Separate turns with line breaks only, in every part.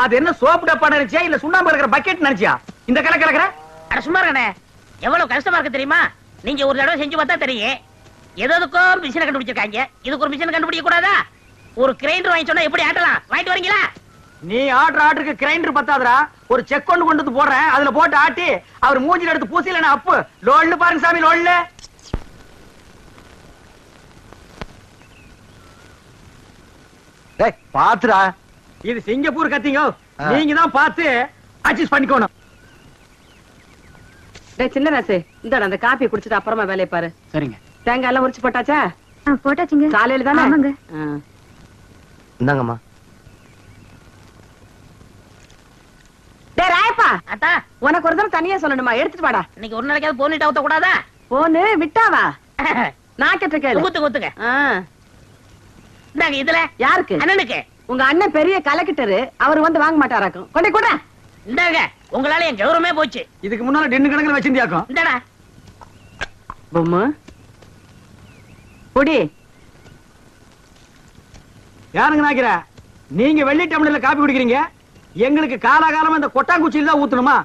அது என்ன சோப்பு டப்பா நினைச்சியா இல்ல சுண்ணாம்பு கலக்கிற பக்கெட் நினைச்சியா இந்த கலக்கிற?
அட சும்மா இருக்கனே, எவ்வளவு கஷ்டமா இருக்கு தெரியுமா? நீங்க ஒரு தடவை செஞ்சு பார்த்தா தெரியும். எதுக்கும் மிஷினை கண்டுபிடிச்சிருக்காங்க, இதுக்கு ஒரு மிஷினை கண்டுபிடிக்க கூடாதா? ஒரு கிரைண்டர் வாங்கி சொன்னா எப்படி ஆட்டலாம்? வாங்கிட்டு வரீங்களா?
நீ ஆர்டருக்கு கிரைண்டர் பத்தாதரா, ஒரு செக் கொண்டு வந்து போடுறேன், அதுல போட்டு ஆட்டி அவர் மூஞ்சில எடுத்து பூசில அப்பு லோல்ல பாருங்க சாமி, லோல்ல. பாத்துடா, இது சிங்கப்பூர் கத்திங்க, நீங்க தான் பார்த்து அட்ஜஸ்ட் பண்ணிக்கணும்.
சின்ன ராசு, இந்த அந்த காப்பி குடிச்சிட்டு அப்புறமா வேலையை பாரு.
சரிங்க.
தேங்காய் எல்லாம் உரிச்சு போட்டாச்சா?
போட்டாச்சுங்க.
காலையில தானே?
ஆமாங்க.
இந்தாங்கம்மா.
டேய் ராயப்பா,
அத்தா
உனக்கு ஒரு தடவை தனியா சொல்லணுமா? எடுத்துட்டு வாடா.
இன்னைக்கு ஒரு நாளைக்காவது போனிட்டு ஊத்த கூடாதா?
போனு விட்டாவா? நான் கேட்ட கேளு.
ஊத்துங்க. இந்தாங்க. இதுல
யாருக்கு?
அண்ணனுக்கு.
உங்க அண்ணன் பெரிய கலெக்டர், அவர் வந்து வாங்க மாட்டாராக்கும். கொண்டே கூட.
இந்தாங்க, உங்களால என் கௌரவமே போச்சு.
இதுக்கு முன்னால டென்னு கணக்குல வச்சிருந்தியாக்கும்.
இந்தடா
பொம்மு குடி.
யாருங்க நாக்கிற? நீங்க வெள்ளி டம்ளர்ல காப்பி குடிக்கிறீங்க, எங்களுக்கு காலாகாலமா இந்த கொட்டாங்குச்சியில தான் ஊத்தணுமா?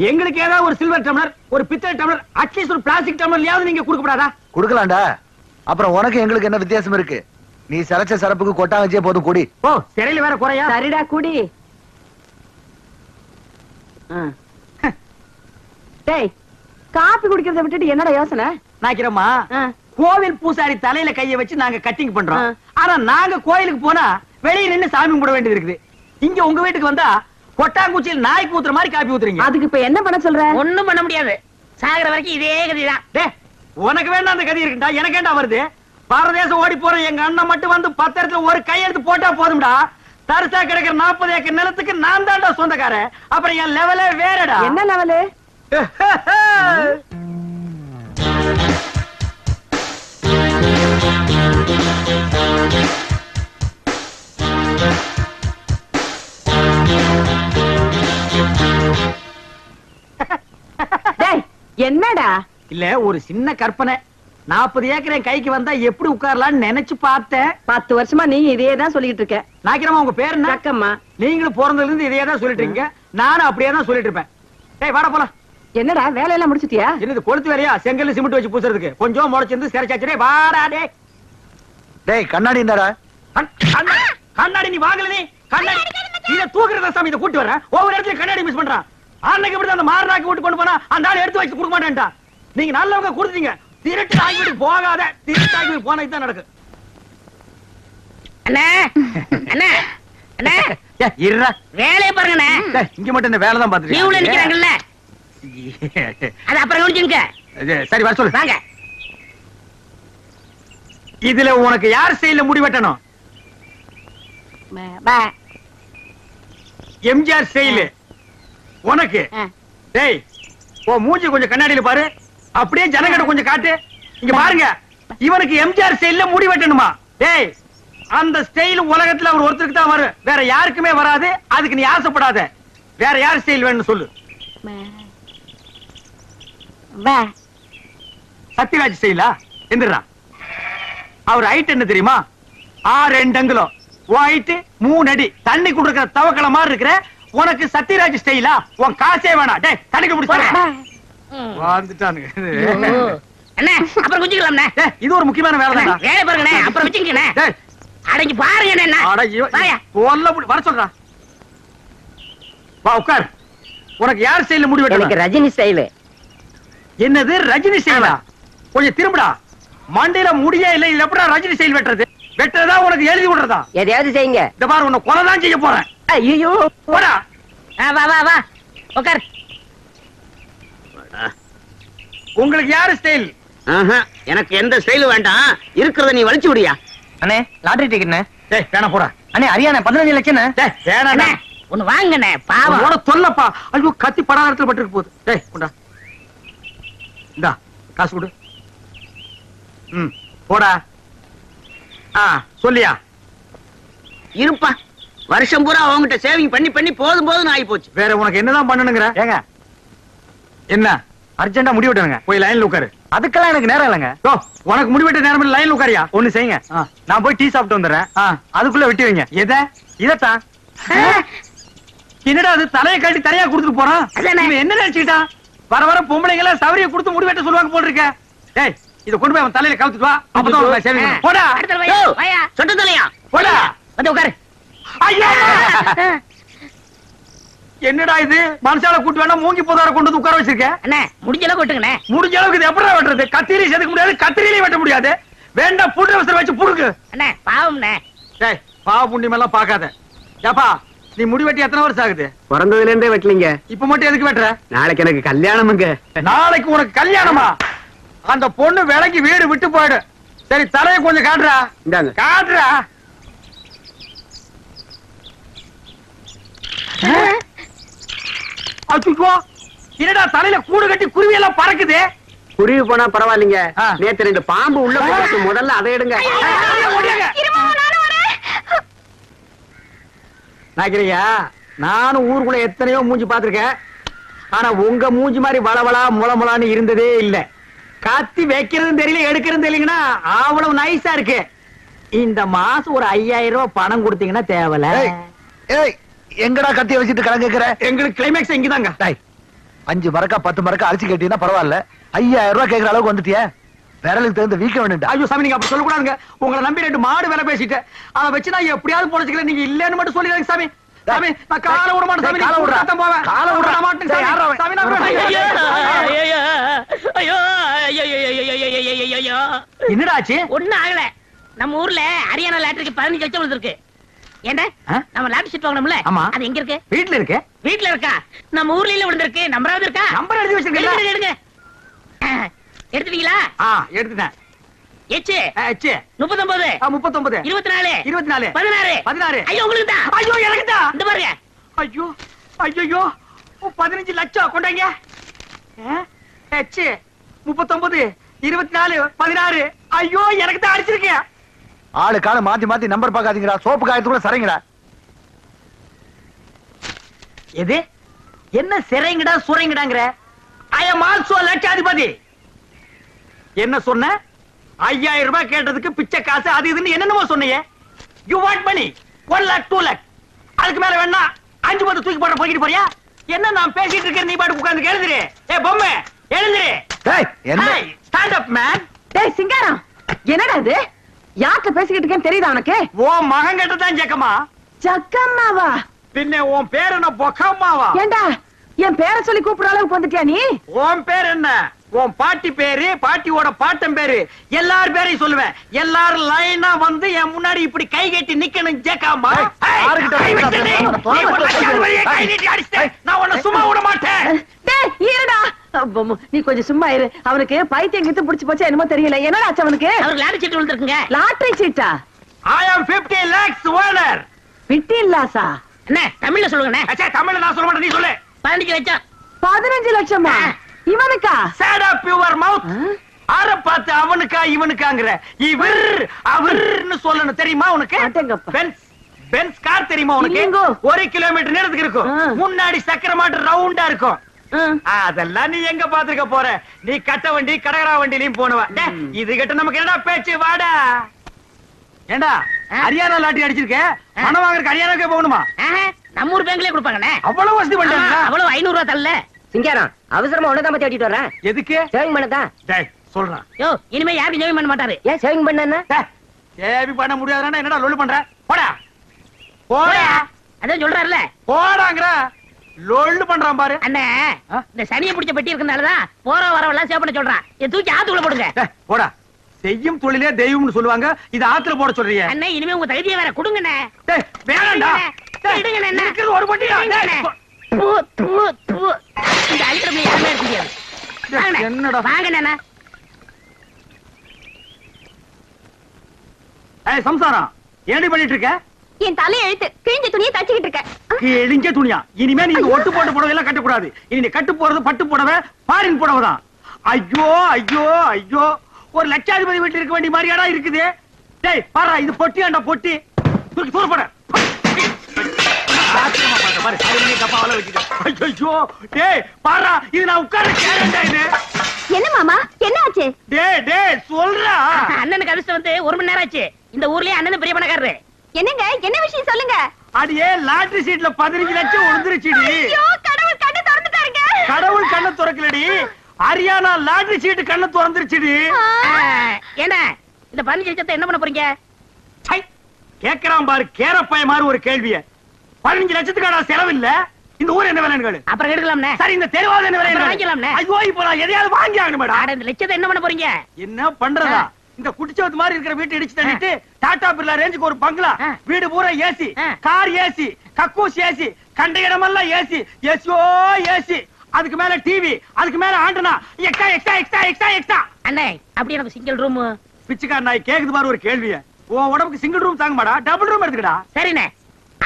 எங்களுக்கு ஏதாவது ஒரு சில்வர் டம்ளர், ஒரு பித்தளை டம்ளர், அட்லீஸ்ட் ஒரு பிளாஸ்டிக் டம்ளர்லயாவது நீங்க கொடுக்கப்படாதா?
கொடுக்கலாம்டா. அப்புறம் உனக்கு எங்களுக்கு என்ன வித்தியாசம் இருக்கு? நீ சரச்ச சரப்புக்கு கொட்டாங்கச்சியே போதும், குடி.
ஓ, சிறையில வேற குறையா?
சரிடா குடி. டேய், காப்பி குடிக்கிறத விட்டுட்டு என்னடா யோசனை?
நாக்கிறோமா, கோவில் பூசாரி தலையில கைய வச்சு நாங்க கட்டிங் பண்றோம். ஆனா நாங்க கோயிலுக்கு போனா வெளியே நின்னு சாமி கும்பிட வேண்டியது இருக்குது. இங்க உங்க வீட்டுக்கு வந்தா கொட்டாங்குச்சியில் நாய்க்கு ஊத்துற மாதிரி காப்பி ஊத்துறீங்க.
அதுக்கு இப்ப என்ன பண்ண சொல்ற?
ஒண்ணும் பண்ண முடியாது. சாகர வரைக்கும் இதே கதிதான்.
டேய், உனக்கு வேண்டாம் அந்த கதி இருக்குடா, எனக்கு ஏண்டா வருது? பாரதேசம் ஓடி போற எங்க அண்ணன் மட்டும் வந்து பத்திரத்துல ஒரு கையெழுத்து போட்டா போதும்டா. தரிசா கிடக்கிற 40 ஏக்கர் நிலத்துக்கு நான் தான்டா சொந்தக்காரன். அப்புறம் என் லெவலே வேறடா.
என்ன லெவலு? என்னடா?
இல்ல, ஒரு சின்ன கற்பனை. 40 ஏக்கர் என் கைக்கு வந்தா எப்படி உட்காரலாம்னு நினைச்சு பார்த்தேன்.
10 வருஷமா நீ இதே தான் சொல்லிட்டு இருக்க.
நாக்கிரமா, உங்க பேரு என்ன?
அக்கம்மா.
நீங்களும் பிறந்ததுல இருந்து இதே தான் சொல்லிட்டு இருக்கீங்க, நானும் அப்படியே தான் சொல்லிட்டு இருப்பேன். டேய் வாடா போலாம்.
என்னடா வேலையெல்லாம் முடிச்சிட்டியா?
என்னது கொளுத்து வேலையா? செங்கல்ல சிமெண்ட் வச்சு பூசுறதுக்கு கொஞ்சம் முளைச்சிருந்து சிறைச்சாச்சு. வாடா டேய்.
டேய், கண்ணாடி என்னடா?
கண்ணாடி நீ வாங்கல? நீ கண்ணாடி இத தூக்குறத சாமி, இத கூட்டி வரேன். ஒவ்வொரு இடத்துல கண்ணாடி மிஸ் பண்றான். அன்னைக்கு இப்படி அந்த மாரனாக்கு விட்டு கொண்டு போனா அந்த ஆளு எடுத்து வச்சு கொடுக்க மாட்டேன்டா. நீங்க நல்லவங்க கொடுத்தீங்க, திருட்டு ஆகிட்டு போகாத. திருட்டு ஆகி போனா இதுதான் நடக்கு.
அண்ணே அண்ணே அண்ணே,
இருடா,
வேலையை பாருங்கண்ணே.
இங்க மட்டும் இந்த வேலை தான் பாத்துட்டு
லீவ்ல நிக்கிறாங்கல்ல, அது அப்புறம் கவனிச்சுங்க.
சரி, வர சொல்லு.
வாங்க.
இதுல உனக்கு யார் ஸ்டைல்ல முடி வெட்டணும்? எம்ஜிஆர் ஸ்டைல் உனக்கு. டேய், ஓ மூஞ்சி கொஞ்சம் கண்ணாடியில பாரு, அப்படியே ஜனங்கட கொஞ்சம் காட்டு. இங்க பாருங்க, இவனுக்கு எம்ஜிஆர் ஸ்டைல்ல முடி வெட்டணுமா? டேய், அந்த ஸ்டைல் உலகத்துல அவர் ஒருத்தருக்கு தான் வரும், வேற யாருக்குமே வராது. அதுக்கு நீ ஆசைப்படாத. வேற யார் ஸ்டைல் வேணும்னு சொல்லு. சத்யராஜ் ஸ்டைலா? எந்திரா. அவர் ஹைட் என்ன தெரியுமா? 6 அங்குலம், ஹைட் 3 அடி. தண்ணி குடுக்கிற தவக்கல மாதிரி இருக்கிற உனக்கு சத்யராஜ் ஸ்டைலா? உன் காசே வேணாம். டேய், தண்ணிக்கு பிடிச்சானுங்க.
அண்ணே, அப்புறம் குஞ்சிக்கலாம்ண்ணே.
இது ஒரு முக்கியமான வேலை தான்.
வேலை பாருங்கண்ணே, அப்புறம் வச்சுக்கண்ணே. அடங்கி பாருங்க என்ன.
வர சொல்றா. வா உட்கார். உனக்கு யார் ஸ்டைல்ல முடி வெட்டணும்?
எனக்கு ரஜினி ஸ்டைல்.
என்னது ரஜினி ஸ்டைலா? கொஞ்சம் திரும்புடா. மண்டையில முடியே இல்ல, இது எப்படா ரஜினி ஸ்டைல் வெட்டுறது? வெட்டுறதா உனக்கு எழுதி விடுறதா?
எதையாவது செய்யுங்க.
இந்த பாரு, உன்னை கொலை தான் செய்ய போறேன்.
ஐயோ,
போடா. வா வா வா, உட்கார்.
உங்களுக்கு யாரு ஸ்டைல்?
எனக்கு எந்த ஸ்டைல் வேண்டாம், இருக்கிறத நீ வலிச்சு விடியா.
அண்ணே, லாட்டரி டிக்கெட்ண்ணே.
டேய், வேணா போடா.
அண்ணே, அரியாண்ணே 15 லட்சம்.
டேய், வேணாண்ணே.
ஒண்ணு வாங்கண்ணே, பாவம்.
உன சொல்லப்பா. ஐயோ, கத்தி படாத இடத்துல பட்டுருக்கு போகுது. டேய், கொண்டா. இந்தா காசு கொடு. போடா. சொல்லியா?
இருப்பா, வருஷம் பூரா அவங்ககிட்ட சேவிங் பண்ணி பண்ணி போதும் போதும் ஆகி போச்சு.
வேற உனக்கு என்னதான் பண்ணணுங்கிற?
ஏங்க,
என்ன
அர்ஜென்டா முடி வெட்டணுங்க.
போய் லைன்ல உட்காரு.
அதுக்கெல்லாம் எனக்கு நேரம் இல்லைங்க.
யோ, உனக்கு முடி வெட்ட நேரம் இல்ல, லைன்ல உட்காரியா?
ஒண்ணு செய்யுங்க, நான் போய் டீ சாப்பிட்டு வந்துடுறேன். அதுக்குள்ள வெட்டி வைங்க. இதத்தான்.
என்னடா அது தலையை கட்டி தரையா கொடுத்துட்டு போறான்?
அதானே.
இவன் என்ன நினைச்சுக்கிட்டான்? வர வர பொம்பளைங்கள சவரிய கொடுத்து முடி வெட்ட சொல்லுவாங்க போல இருக்க. டேய், இத கொண்டு போய் அவன் தலையில கவுத்துட்டு வா. அப்பதான் உனக்கு சேவிங் பண்ணும். போடா.
அடுத்த வாயா வாயா சொட்டு தலையா
போடா.
வந்து உட்காரு.
ஐயா! என்னடா இது? மனுஷால கூட்டு வேணா மூங்கி போதார கொண்டு வந்து உட்கார வச்சிருக்க.
அண்ணே முடிஞ்ச அளவுக்கு வெட்டுங்கண்ணே.
முடிஞ்ச அளவுக்கு இது எப்படா வெட்டுறது? கத்திரியில செதுக்க முடியாது, கத்திரியிலையும் வெட்ட முடியாது. வேண்டாம், புட்டு அவசரம் வச்சு புடுங்க.
அண்ணே பாவம்ண்ணே.
டேய், பாவ புண்ணியம் எல்லாம் பாக்காத. ஏப்பா, நீ முடி வெட்டி எத்தனை வருஷம் ஆகுது?
பிறந்ததுல இருந்தே வெட்டலீங்க.
இப்ப மட்டும் எதுக்கு வெட்டுற?
நாளைக்கு எனக்கு கல்யாணமுங்க.
நாளைக்கு உனக்கு கல்யாணமா? அந்த பொண்ணு விலைக்கு வீடு விட்டு போயிடு. சரி, தலையை கொஞ்சம் காட்டுறா.
இந்தாங்க.
காட்டுறா. அச்சுக்கோ, என்னடா தலையில கூடு கட்டி குருவி எல்லாம் பறக்குது.
குருவி போனா பரவாயில்லைங்க.
ஆ.
நேத்து 2 பாம்பு உள்ள போட்டு முதல்ல அதை எடுங்க.
நாக்கிறியா? நானும் ஊருக்குள்ள எத்தனையோ மூஞ்சி பாத்திருக்கேன். ஆனா உங்க மூஞ்சி மாதிரி வளவளா முளமுளான்னு இருந்ததே இல்ல. கத்தி வைக்கிறதும் தெரியல, எடுக்கிறதும் தெரியலங்கன்னா அவ்வளவு நைஸா இருக்கு. இந்த மாசம் ஒரு 5000 ரூபாய் பணம் கொடுத்தீங்கன்னா தேவல.
ஏய், ஏய், எங்கடா கத்திய வச்சுட்டு கலங்குற?
எங்களுக்கு கிளைமேக்ஸ் இங்கதாங்க.
5 மரக்கா 10 மரக்கா அரிசி கேட்டீங்கன்னா பரவாயில்ல. 5000 ரூபாய் கேட்கற அளவுக்கு வந்துட்டியே. விரலுக்கு தகுந்த வீக்க வேணும்டா.
ஐயோ சாமி, நீங்க அப்படி சொல்லக்கூடாதுங்க. உங்களை நம்பி 2 மாடு வேலை பேசிட்டேன். அதை வச்சு நான் எப்படியாவது பொழைச்சிக்கல. நீங்க இல்லன்னு மட்டும் சொல்லிடுங்க சாமி. சாமி, நான் காலை விட மாட்டேன் சாமி.
காலை விடுறா.
போவேன்.
காலை விடுறா.
மாட்டேன்
டேய், யார்றா அவன்?
சாமி. நான்
ஐயோ,
விடுறேன்.
ஐயோ, ஐயோ, ஐயோ, ஐயோ, ஐயோ, ஐயோ.
என்னடா ஆச்சு?
ஒண்ணும் ஆகல. நம்ம ஊர்ல ஹரியானா லாட்டரிக்கு 15 லட்சம் விழுந்திருக்கு. ஏண்டா நம்ம லாட்டரி சீட் வாங்கணும்ல,
ஆமா.
அது எங்க இருக்கு?
வீட்டுல இருக்கு.
வீட்ல இருக்கா? நம்ம ஊர்ல இல்ல விழுந்திருக்கு. நம்பராவது இருக்கா?
நம்பர் எழுதி வச்சிருக்கீங்களா?
எடுங்க, எடுங்க. எடுத்துட்டீங்களா?
எடுத்துட்டேன்.
எச்சு
எச்சு
39
39
24
24
16
16.
ஐயோ உங்களுக்கு தான்.
ஐயோ, எனக்கு தான்.
இந்த பாருங்க.
ஐயோ, ஐயோ, 15 லட்சம் கொண்டாங்க. எச்சு 39 24 16. ஐயோ, எனக்கு தான் அடிச்சிருக்கேன்.
ஆளு கால மாத்தி மாத்தி நம்பர் பாக்காதீங்கடா. சோப்பு காயத்துக்குள்ள சரிங்கடா.
எது? என்ன சிறைங்கடா சுரைங்கடாங்கற? ஐ அம் ஆல்சோ லட்சாதிபதி. என்ன சொன்ன? 5000 ரூபாய் கேட்டதுக்கு பிச்சை காசு அது இதுன்னு என்னென்னமோ சொன்னீங்க. You want money 1 lakh 2 lakh. அதுக்கு மேல வேணா 5 10 தூக்கி போட போய்கிட்டு போறியா? என்ன நான் பேசிட்டு இருக்கேன், நீ பாட்டு உட்கார்ந்து எழுதுறே. ஏய் பொம்மை, எழுதுறே.
டேய், என்ன?
Stand up man.
டேய் சிங்காரம், என்னடா இது? யார்கிட்ட பேசிக்கிட்டு இருக்கேன்னு தெரியுதா உனக்கு?
ஓ மகன் கிட்ட தான் ஜக்கமா.
ஜக்கம்மாவா?
பின்ன உன் பேர் என்ன பொக்கம்மாவா?
ஏண்டா என் பேரை சொல்லி கூப்பிடுற அளவுக்கு வந்துட்டியா நீ?
உன் பேர் என்ன? உன் பாட்டி பேரு, பாட்டியோட பாட்டன் பேரு, எல்லார் பேரையும் சொல்லுவேன். எல்லாரும் லைனா வந்து என் முன்னாடி இப்படி கை கட்டி நிக்கணும் ஜேக்காமா. நான் உன்னை சும்மா விட மாட்டேன்.
டேய் இருடா. நீ கொஞ்சம் சும்மா இரு. அவனுக்கு பைத்தியம் கித்து புடிச்சு போச்சா என்னமோ தெரியல. என்னடா ஆச்சு அவனுக்கு?
அவருக்கு லாட்டரி சீட் விழுந்திருக்குங்க.
லாட்டரி சீட்டா?
I am 50 lakhs owner.
50 லாஸா?
என்ன தமிழ்ல சொல்லுங்கண்ணே.
அச்சா, தமிழ்ல நான் சொல்ல மாட்டேன், நீ சொல்லு.
15 லட்சம்.
15 லட்சமா? இவனுக்கா?
Sad up your mouth. ஆற பார்த்து அவனுக்கா இவனுக்காங்கற. இவர் அவர்னு சொல்லணும் தெரியுமா உனக்கு?
அடேங்கப்பா.
பென்ஸ் கார் தெரியுமா உனக்கு?
இல்லைங்கோ.
1 கிலோமீட்டர் நேரத்துக்கு இருக்கும். முன்னாடி சக்கர மாட்டு ரவுண்டா இருக்கும். அதெல்லாம் நீ எங்க பாத்துக்க போற? நீ கட்ட வண்டி கடகரா வண்டிலையும் போனவ. இது கிட்ட நமக்கு என்னடா பேச்சு? வாடா. ஏண்டா ஹரியானா லாட்டரி அடிச்சிருக்க? பணம் வாங்குறதுக்கு ஹரியானாக்கே போகணுமா?
நம்ம ஊர் பேங்க்லயே கொடுப்பாங்கண்ணே.
அவ்வளவு வசதி பண்ணிட்டாங்க.
அவ்வளவு 500 ரூபாய் தரல.
சிங்காரம் அவசரமா உன்னதான் பத்தி ஓட்டிட்டு வரேன்.
எதுக்கு?
சேவிங் பண்ணதான்.
டேய் சொல்றேன்.
யோ இனிமே யாரும் ஜெயம் பண்ண மாட்டாரு.
ஏன் சேவிங் பண்ண?
சேவி பண்ண முடியாதுன்னா என்னடா லொல்லு பண்ற? போடா போடா.
அதான் சொல்றாருல.
போடாங்கற லொல்லு பண்றான் பாரு.
அண்ணே இந்த சனியை பிடிச்ச பெட்டி இருக்கனாலதான் போற வரவெல்லாம் சேவ் பண்ண சொல்றான். இதை தூக்கி ஆத்துக்குள்ள போடுங்க.
போடா. செய்யும் தொழிலே தெய்வம்னு சொல்லுவாங்க. இது ஆத்துல போட சொல்றீங்க.
அண்ணே இனிமே உங்க தகுதியை வேற கொடுங்கண்ணே.
டேய் வேணாம்டா.
எடுங்கண்ணே.
இருக்கிறது ஒரு பொட்டி தான்.
இந்த அல்ட்ரம்ல யாருமே இருக்க முடியாது.
என்னடா?
வாங்கண்ணே.
ஏய் சம்சாரம், ஏடி பண்ணிட்டு இருக்க?
என் தலை எழுத்து கிழிஞ்ச துணியை தச்சுக்கிட்டு இருக்க.
கிழிஞ்ச துணியா? இனிமே நீ ஒட்டு போட்ட புடவை எல்லாம் கட்ட கூடாது. இனி நீ கட்டு போறது பட்டு புடவை, ஃபாரின் புடவை தான். ஐயோ ஐயோ ஐயோ, ஒரு லட்சாதிபதி வீட்டுல இருக்க வேண்டிய மாதிரியாடா இருக்குது. டேய் பாரு, இது பொட்டியாண்டா பொட்டி. தூக்கி தூர போட. பாரு அலுமினிய கப்பாவால வச்சுக்க. ஐயோ டேய் பாரா, இது நான் உட்கார்ந்து கேரண்டா இது.
என்ன மாமா என்ன ஆச்சு?
டேய் சொல்றா.
அண்ணனுக்கு அதிர்ஷ்டம் வந்து 1 மணி நேரம் ஆச்சு. இந்த ஊர்லயே அண்ணன் பெரிய பணக்காரரு.
என்னங்க என்ன விஷயம் சொல்லுங்க.
அடியே லாட்டரி சீட்ல 15 லட்சம் விழுந்துருச்சுடி.
ஐயோ கடவுள் கண்ணை திறந்துட்டாருங்க.
கடவுள் கண்ணை திறக்கலடி, ஹரியானா லாட்டரி சீட் கண்ணை திறந்துருச்சுடி.
ஏன்னா இந்த 15 லட்சத்தை என்ன பண்ண போறீங்க?
கேக்குறான் பாரு கேரப்பைய மாதிரி ஒரு கேள்விய. 15 லட்சத்துக்கான செலவு இல்ல. இந்த ஊர் என்ன விலைன்னு கேளு.
அப்புறம் எடுக்கலாம்னே.
சரி இந்த தெருவாத என்ன விலை
வாங்கிக்கலாம்னே.
ஐயோ இப்போ நான் எதையாவது வாங்கி ஆகணும் மேடம்.
அட இந்த லட்சத்தை என்ன பண்ண போறீங்க?
என்ன பண்றதா? இந்த குடிச்சவத்து மாதிரி இருக்கிற வீட்டை இடிச்சு தள்ளிட்டு டாடா பிர்லா ரேஞ்சுக்கு ஒரு பங்களா, வீடு பூரா ஏசி, கார் ஏசி, கக்கூஸ் ஏசி, கண்ட இடமெல்லாம் ஏசி, ஏசியோ ஏசி, அதுக்கு மேல டிவி, அதுக்கு மேல antenna, extra extra extra extra extra.
அண்ணே அப்படி எனக்கு சிங்கிள் ரூம்.
பிச்சைக்கார நாய் கேக்குது பாரு ஒரு கேள்விய. உன் உடம்புக்கு சிங்கிள் ரூம் தாங்க மாடா, டபுள் ரூம் எடுத்துக்கடா.
சரிண்ணே,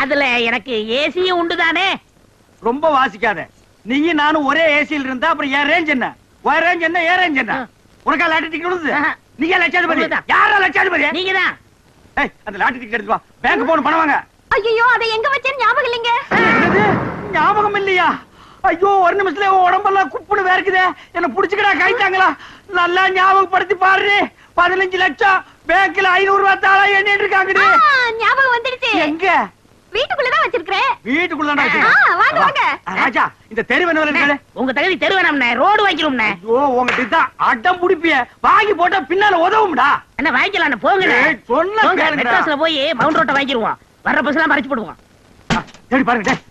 அதுல எனக்கு ஏசியும் உண்டு தானே?
ரொம்ப வாசிக்காத. நீயும் நானும் ஒரே ஏசியில் இருந்தா அப்புறம் ஏன் ரேஞ்ச் என்ன, ஒரே ரேஞ்ச் என்ன, ஏன் ரேஞ்ச் என்ன? உனக்கா லாட்டரி டிக்கெட் விழுது? நீங்க லட்சாதிபதி. யாரா லட்சாதிபதி?
நீங்க தான்.
ஏய் அந்த லாட்டரி டிக்கெட் எடுத்து வா, பேங்க் போன் பணம் வாங்க.
ஐயோ அதை எங்க வச்சேன்னு ஞாபகம் இல்லைங்க.
என்னது ஞாபகம் இல்லையா? ஐயோ ஒரு நிமிஷத்துல உடம்பெல்லாம் குப்புன்னு வேர்க்குதே. என்ன புடிச்சுக்கடா கைத்தாங்களா? நல்லா ஞாபகப்படுத்தி பாரு. 15 லட்சம் பேங்க்ல 500 ரூபாய் தாளா எண்ணிட்டு இருக்காங்கடி.
ஞாபகம் வந்துடுச்சு.
எங்க?
வீட்டுக்குள்ளதான் வச்சிருக்கேன்.
வீட்டுக்குள்ளதான்
வாங்க
வச்சிருக்கேன்.
வாங்க.
ராஜா இந்த தெரு என்ன
உங்க தகுதி தெரு வேணாம்ண்ணே, ரோடு வாங்கிடும்ண்ணே.
ஐயோ உங்ககிட்ட தான் அடம் புடிப்பிய. வாங்கி போட்டா பின்னால உதவும்டா.
என்ன வாங்கிக்கலாம் போங்க.
சொன்ன கேளுங்கடா.
மெட்ராஸ்ல போய் மவுண்ட் ரோட்டை வாங்கிடுவோம். வர்ற பஸ் எல்லாம் மறைச்சு போடுவோம்.
தேடி பாருங்க டேய்.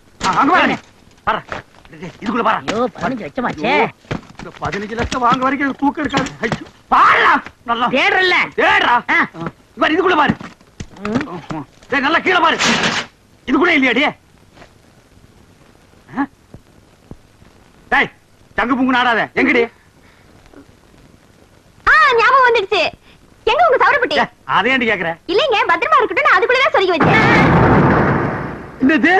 அங்க பாருங்க. பாரு. இதுக்குள்ள பாரு.
ஐயோ 15 லட்சமாச்சே.
இந்த 15 லட்சம் வாங்க வரைக்கும் தூக்கம் இருக்காது. ஐயோ பாருடா. நல்லா
தேடுறல்ல.
தேடுடா. பாரு இதுக்குள்ள பாரு. டேய் நல்லா கீழ பாரு. இதுக்குள்ள இல்லையாடி? டேய் தங்கு புங்கு நாடாத. எங்கடி?
ஞாபகம் வந்துடுச்சு. எங்க உங்க சவரப்பட்டி?
அதை ஏன்டி கேக்குற?
இல்லைங்க பத்திரமா இருக்கட்டும், அதுக்குள்ளதான் சொருகி வச்சேன்.
என்னது?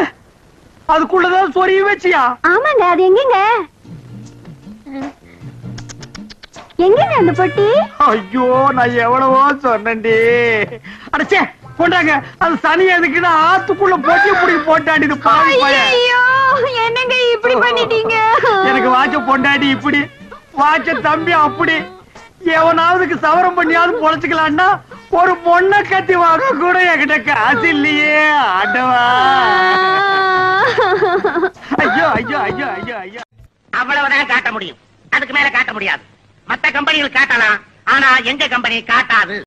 அதுக்குள்ளதான் சொருகி வச்சியா?
ஆமாங்க, அது எங்கங்க? எங்கங்க அந்த பொட்டி?
ஐயோ நான் எவ்வளவோ சொன்னேன்டி. அடச்சே கொண்டாங்க. அது சனி எதுக்குன்னு ஆத்துக்குள்ள பொட்டி புடி போட்டாடி. இது பாவி பையன்.
ஐயோ என்னங்க இப்படி பண்ணிட்டீங்க?
எனக்கு வாட்ச பொண்டாடி இப்படி, வாட்ச தம்பி அப்படி. எவனாவதுக்கு சவரம் பண்ணியாவது பொழைச்சுக்கலான்னா ஒரு பொண்ணை கத்தி வாங்க கூட என்கிட்ட காசு இல்லையே ஆண்டவா. ஐயோ ஐயோ ஐயோ ஐயோ ஐயோ.
அவ்வளவுதான் காட்ட முடியும், அதுக்கு மேல காட்ட முடியாது. மத்த கம்பெனிகள் காட்டலாம், ஆனா எங்க கம்பெனி காட்டாது.